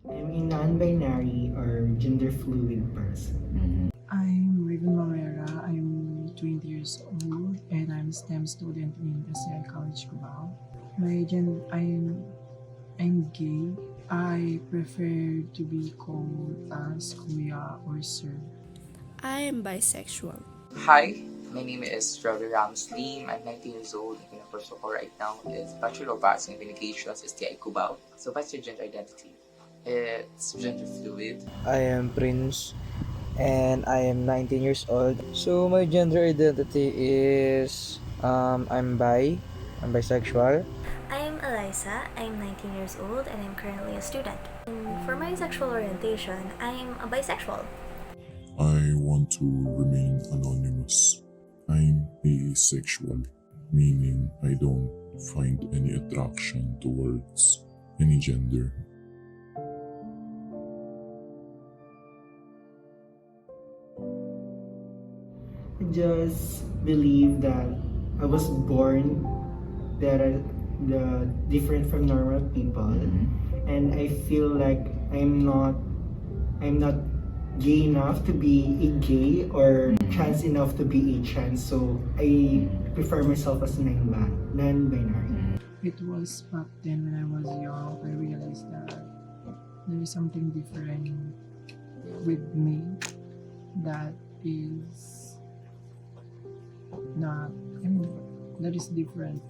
I'm a non-binary or gender fluid person. I'm Raven Morera. I'm 20 years old and I'm STEM student in SCI College Cubao. I'm gay. I prefer to be called as kuya or sir. I am bisexual. Hi, my name is Trevor Ramslim. I'm 19 years old and the course ko right now is Bachelor of Arts in Communications STI Cubao. So what's your gender identity? It's gender fluid. I am Prince and I am 19 years old. So my gender identity is I'm bisexual. I'm Eliza, I'm 19 years old and I'm currently a student. For my sexual orientation, I'm a bisexual. I want to remain anonymous. I'm asexual, meaning I don't find any attraction towards any gender. I just believe that I was born that are the different from normal people, and I feel like I'm not gay enough to be a gay or trans enough to be a trans. So I prefer myself as non-binary. It was back then when I was young, I realized that there is something different with me that is not, that is different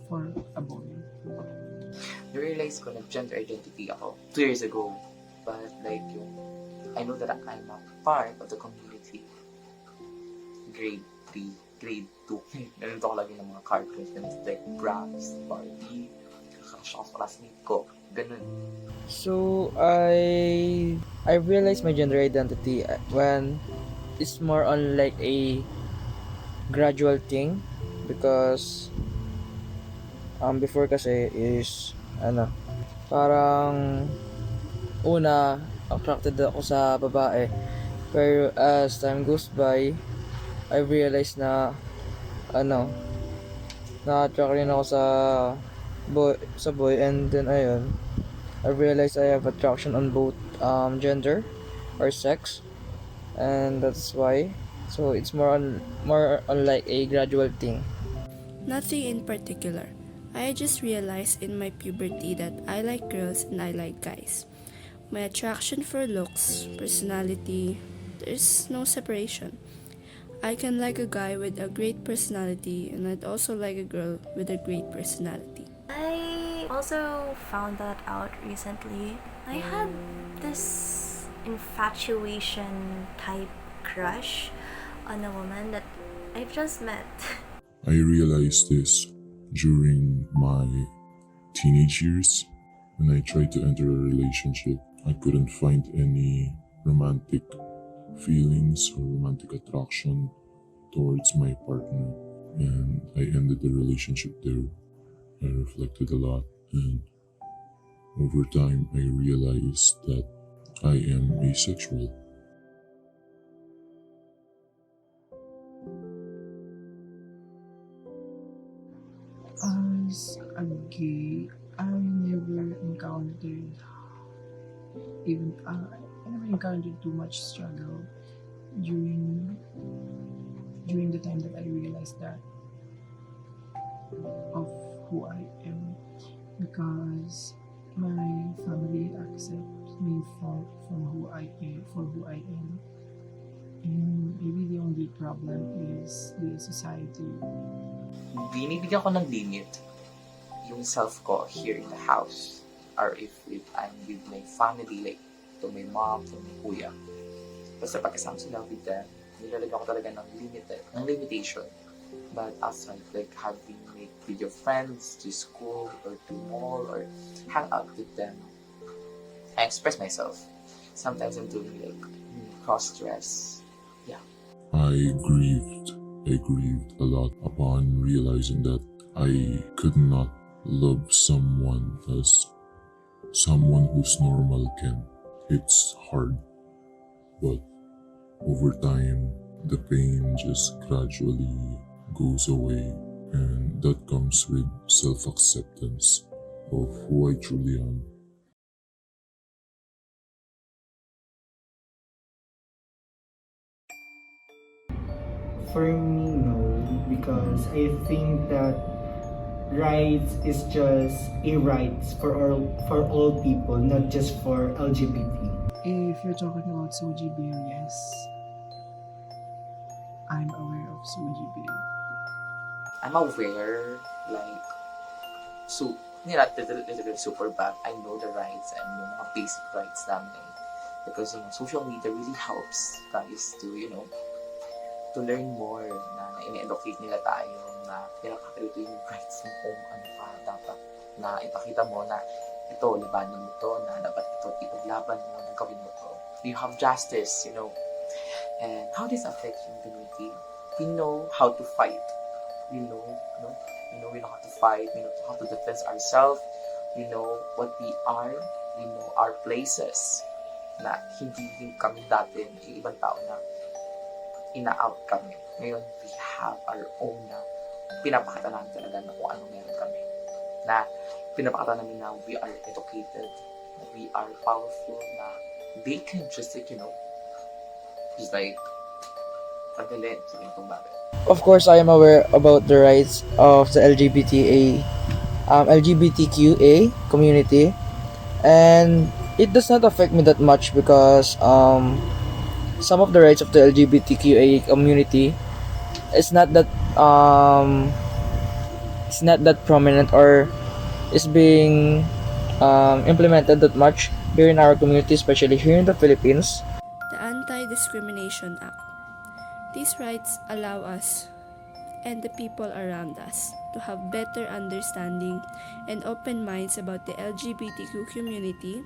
for a boy. Na-realize ko na gender identity ako 2 years ago. But like I know that I'm a part of the community. Grade 3, grade 2. Nanonood ako lagi ng mga cartoons na like Bramps, Barbie, kakasya sa classmate ko. Ganun. So I realized my gender identity when it's more on like a gradual thing because before kasi is parang una attracted ako sa babae, pero as time goes by I realized na na-attract rin ako sa boy, and then ayun I realized I have attraction on both gender or sex, and that's why. So it's more on like a gradual thing. Nothing in particular. I just realized in my puberty that I like girls and I like guys. My attraction for looks, personality, there's no separation. I can like a guy with a great personality and I'd also like a girl with a great personality. I also found that out recently. I had this infatuation type crush on a woman that I've just met. I realized this during my teenage years when I tried to enter a relationship. I couldn't find any romantic feelings or romantic attraction towards my partner, and I ended the relationship there. I reflected a lot, and over time I realized that I am asexual. As a gay, I never encountered too much struggle during the time that I realized that of who I am, because my family accepts me from who I am, for who I am, and maybe the only problem is the society. Binibigyan ko ng limit yung self ko here in the house. Or if I'm with my family, like to my mom, to my kuya. Basta pagkasama sila with them, nilalagyan ko talaga ng limitation. But outside, like having like with your friends to school or to mall or hang out with them, I express myself. Sometimes I'm doing like cross-dress. Yeah. I grieved a lot upon realizing that I could not love someone as someone who's normal can. It's hard, but over time, the pain just gradually goes away, and that comes with self-acceptance of who I truly am. For me, no, because I think that rights is just a rights for all people, not just for LGBT. If you're talking about Soji Bill, yes, I'm aware of Soji Bill. I'm aware, like, so, hindi not literally super bad. I know the rights and yung mga basic rights namin. Because, social media really helps guys to, to learn more na in-educate nila tayo na pinakakalito yung rights mo kung ano pa dapat na ipakita mo na ito, labanan mo to, na dapat ito ipaglaban mo, na gawin mo to. You have justice, And how this affects yung community? We know how to fight. We know how to fight. We know how to defend ourselves. We know what we are. We know our places. Na hindi kami dati yung ibang tao na ina-out kami. Ngayon, we have our own na pinapakita namin talaga na kung ano meron kami. Na pinapakita namin na we are educated, na we are powerful, na they can just like, just like, pagdalhin sa ganitong bagay. Of course, I am aware about the rights of the LGBTQA community, and it does not affect me that much because some of the rights of the LGBTQA community is not that prominent or is being implemented that much here in our community, especially here in the Philippines. The Anti-Discrimination Act. These rights allow us and the people around us to have better understanding and open minds about the LGBTQ community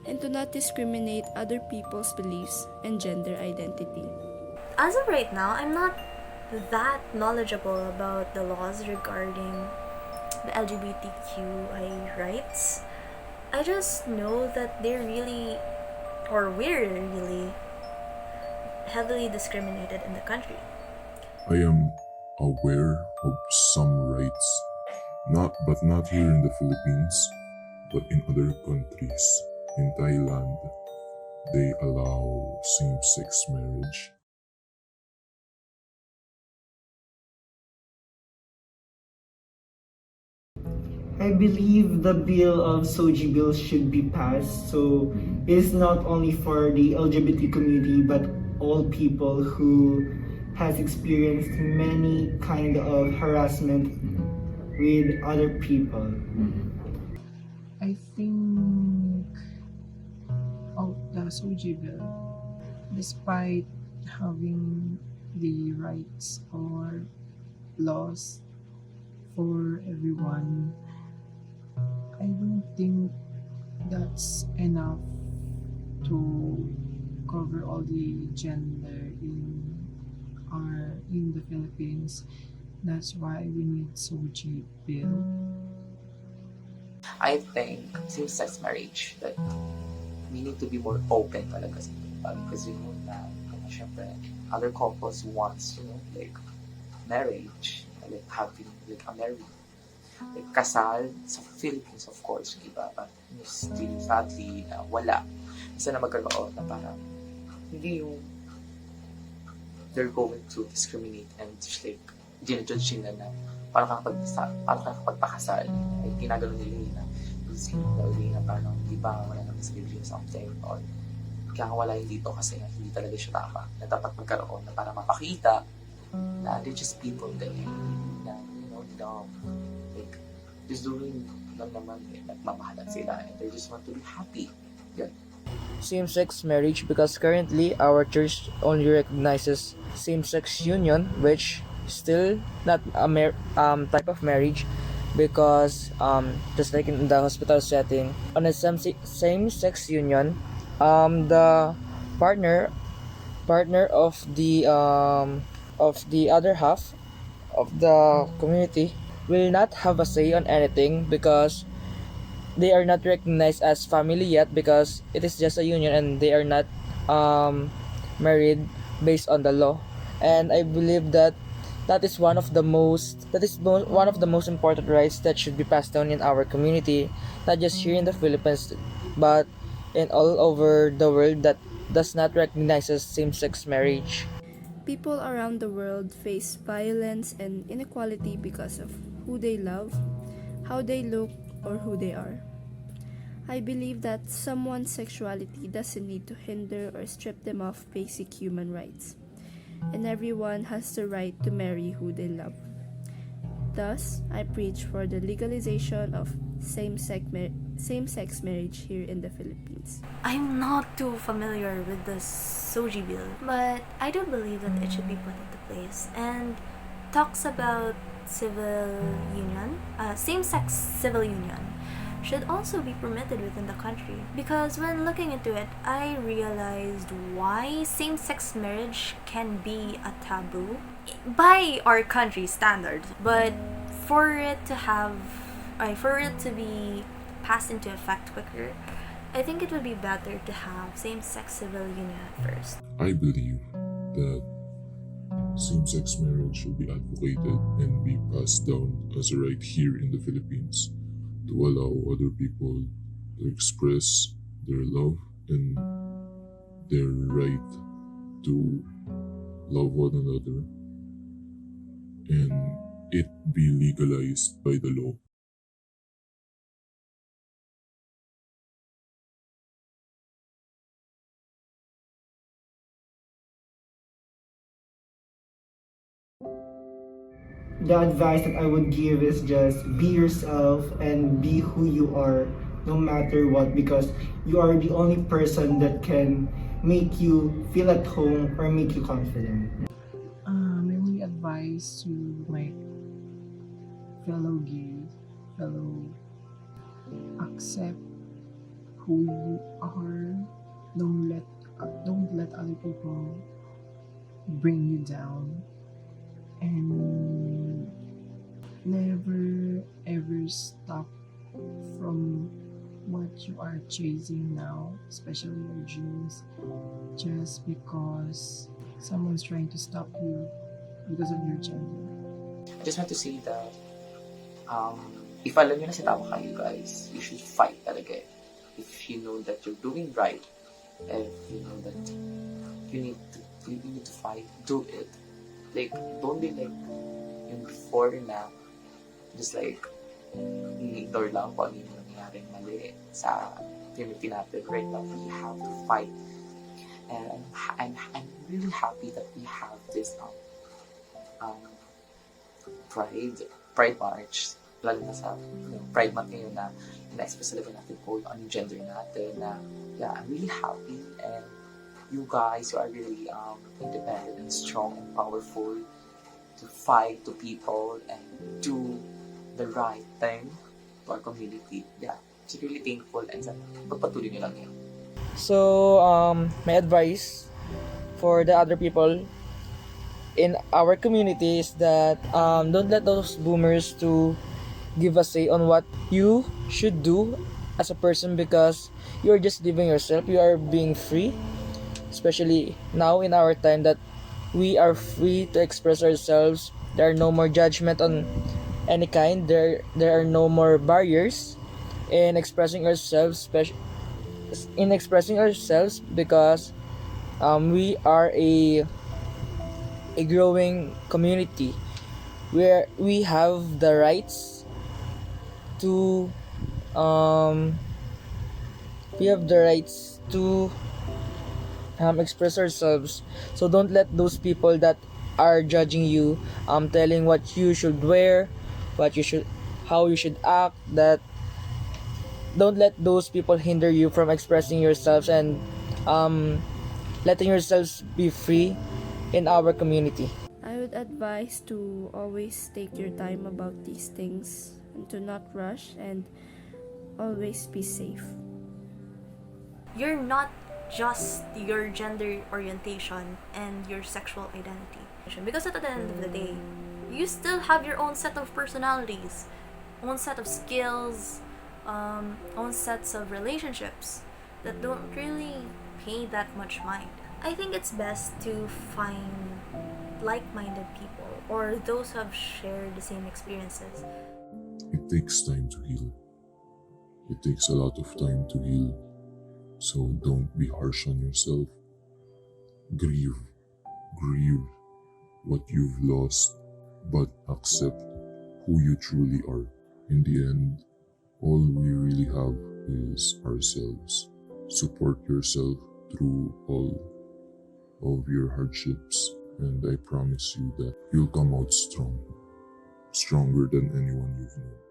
and to not discriminate other people's beliefs and gender identity. As of right now, I'm not that knowledgeable about the laws regarding the LGBTQI rights. I just know that we're really heavily discriminated in the country. I am aware of some rights, but not here in the Philippines, but in other countries. In Thailand, they allow same-sex marriage. I believe the bill of Soji bill should be passed, so it's not only for the LGBT community but all people who has experienced many kind of harassment with other people. I think the Soji Bill, despite having the rights or laws for everyone, I don't think that's enough to cover all the gender in the Philippines. That's why we need Soji Bill. I think same-sex marriage, that we need to be more open talaga sa ito. Because syempre, other couples wants, like, marriage, like having, like, a marriage. Like, kasal sa Philippines, of course, yung iba, but still, sadly, wala. Isa na magkaroon na parang, hindi yung they're going to discriminate and just like, ginajudge nila na paano ka nakapagpakasal. Like, ginagano nila yun na, na parang, di ba, wala naman sa Biblia something, or kaya wala yun dito kasi hindi talaga siya tama, na dapat magkaroon na para mapakita na they're just people that na, like, just doing lang naman, nagmamahalan sila, and they just want to be happy. Yun. Same-sex marriage, because currently our church only recognizes same-sex union, which still not a type of marriage, because just like in the hospital setting, on a same-sex union, the partner of the other half of the community will not have a say on anything, because they are not recognized as family yet, because it is just a union and they are not married based on the law. And I believe that is one of the most important rights that should be passed down in our community, not just here in the Philippines, but in all over the world that does not recognize same-sex marriage. People around the world face violence and inequality because of who they love, how they look, or who they are. I believe that someone's sexuality doesn't need to hinder or strip them of basic human rights, and everyone has the right to marry who they love. Thus, I preach for the legalization of same-sex marriage here in the Philippines. I'm not too familiar with the Soji bill, but I do believe that it should be put into place and talks about same-sex civil union should also be permitted within the country. Because when looking into it, I realized why same-sex marriage can be a taboo by our country standards, but for it to be passed into effect quicker, I think it would be better to have same-sex civil union at first. I believe that same-sex marriage should be advocated and be passed down as a right here in the Philippines to allow other people to express their love and their right to love one another and it be legalized by the law. The advice that I would give is just be yourself and be who you are no matter what, because you are the only person that can make you feel at home or make you confident. My only advice to my fellow gay, fellow accept who you are. Don't let other people bring you down, and never ever stop from what you are chasing now, especially your dreams, just because someone's trying to stop you because of your gender. I just want to say that if alam nyo na sa tama kayo guys, you should fight talaga. If you know that you're doing right, if you know that you need to fight, do it. Like, don't be like yung before na just like ignore lang kung ano yung nangyaring mali sa community natin. Right now, we have to fight. And I'm really happy that we have this Pride March, lalo na sa Pride Month ngayon na na-express talaga natin po yung gender natin na yeah, I'm really happy and you guys are really independent and strong and powerful to fight to people and do the right thing to our community. Yeah, it's really thankful and pagpatuloy nyo lang yun. So, my advice for the other people in our community is that don't let those boomers to give a say on what you should do as a person, because you're just living yourself. You are being free, especially now in our time that we are free to express ourselves. There are no more judgment on any kind. There are no more barriers in expressing ourselves, because we are a growing community where we have the rights to express ourselves. So don't let those people that are judging you, telling what you should wear, how you should act, that don't let those people hinder you from expressing yourselves and letting yourselves be free in our community. I would advise to always take your time about these things and to not rush and always be safe. You're not just your gender orientation and your sexual identity. Because at the end of the day, you still have your own set of personalities, own set of skills, own sets of relationships that don't really pay that much mind. I think it's best to find like-minded people or those who have shared the same experiences. It takes time to heal. It takes a lot of time to heal. So don't be harsh on yourself. Grieve. what you've lost, but accept who you truly are. In the end, all we really have is ourselves. Support yourself through all of your hardships, and I promise you that you'll come out strong, stronger than anyone you've known.